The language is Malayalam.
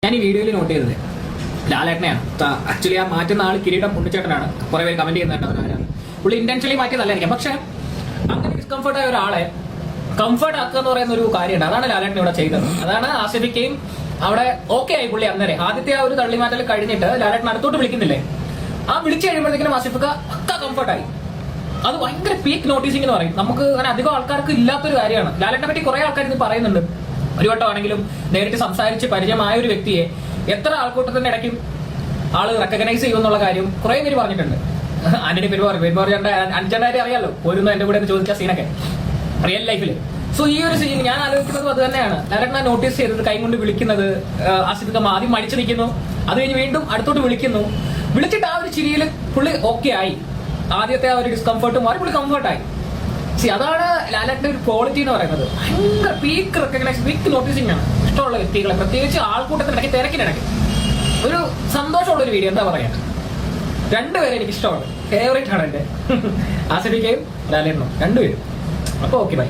ഞാൻ ഈ വീഡിയോയിൽ നോട്ട് ചെയ്തത് ലാലേട്ടനെയാണ്. ആക്ച്വലി ആ മാറ്റുന്ന ആൾ കിരീടം ഉണ്ണിച്ചേട്ടനാണ്. കുറെ പേര് കമന്റ് ചെയ്യുന്നുണ്ട് അവരാണ് പുള്ളി ഇന്റൻഷ്യലി മാറ്റിയതല്ലായിരിക്കും. പക്ഷെ അങ്ങനെ ഡിസ്കംഫർട്ട് ആയ ഒരാളെ കംഫർട്ട് ആക്കുക എന്ന് പറയുന്ന ഒരു കാര്യമുണ്ട്. അതാണ് ലാലേട്ടൻ ഇവിടെ ചെയ്തത്. അതാണ് ആസിഫിക്കയും അവിടെ ഓക്കെ ആയി പുള്ളി അന്നേരം. ആദ്യത്തെ ആ ഒരു തള്ളിമാറ്റൽ കഴിഞ്ഞിട്ട് ലാലേട്ടൻ അടുത്തോട്ട് വിളിക്കുന്നില്ലേ, ആ വിളിച്ചു കഴിയുമ്പോഴത്തേക്കും ആസിഫിക്ക ഒക്കെ കംഫർട്ടായി. അത് ഭയങ്കര പീക്ക് നോട്ടീസിംഗ് എന്ന് പറയും. നമുക്ക് അങ്ങനെ അധികം ആൾക്കാർക്ക് ഇല്ലാത്തൊരു കാര്യമാണ്. ലാലേട്ടനെ പറ്റി കുറെ ആൾക്കാർ ഇത് പറയുന്നുണ്ട്. ഒരു വട്ടമാണെങ്കിലും നേരിട്ട് സംസാരിച്ച് പരിചയമായ ഒരു വ്യക്തിയെ എത്ര ആൾക്കൂട്ടത്തിന്റെ ഇടയ്ക്കും ആള് റെക്കഗ്നൈസ് ചെയ്യുമെന്നുള്ള കാര്യം കുറെ പേര് പറഞ്ഞിട്ടുണ്ട്. ആന്റണി പെരുമാറിന്റെ അഞ്ചെണ്ണായിട്ട് അറിയാലോ, പോരുന്നു എന്റെ കൂടെ ചോദിച്ച സീനൊക്കെ റിയൽ ലൈഫിൽ. സോ ഈ ഒരു സീൻ ഞാൻ ആലോചിക്കുന്നതും അത് തന്നെയാണ്. ലാലേട്ടനെ നോട്ടീസ് ചെയ്തത് കൈ കൊണ്ട് വിളിക്കുന്നത്, ആസിഫിക്ക ആദ്യം മടിച്ചു നിൽക്കുന്നു, അത് കഴിഞ്ഞ് വീണ്ടും അടുത്തോട്ട് വിളിക്കുന്നു. വിളിച്ചിട്ട് ആ ഒരു ചിരിയിൽ പുള്ളി ഓക്കെ ആയി. ആദ്യത്തെ ആ ഒരു ഡിസ്കംഫർട്ട് മാറി പുള്ളി കംഫർട്ടായി. അതാണ് ലാലേട്ടന്റെ ഒരു ക്വാളിറ്റി എന്ന് പറയുന്നത്. ഭയങ്കര പീക്ക് റെക്കഗ്നൈസ്, പീക്ക് നോട്ടീസിംഗ് ആണ്. ഇഷ്ടമുള്ള വ്യക്തികളെ, പ്രത്യേകിച്ച് ആൾക്കൂട്ടത്തിനിടയ്ക്ക് തിരക്കിനിടയ്ക്ക് ഒരു സന്തോഷമുള്ള ഒരു വീഡിയോ. എന്താ പറയാ, രണ്ടുപേരെ എനിക്ക് ഇഷ്ടമാണ്. ഫേവറേറ്റ് ആണ് എന്റെ, ആസിഫിക്കയും ലാലേട്ടനും രണ്ടുപേരും. അപ്പൊ ഓക്കെ ബൈ.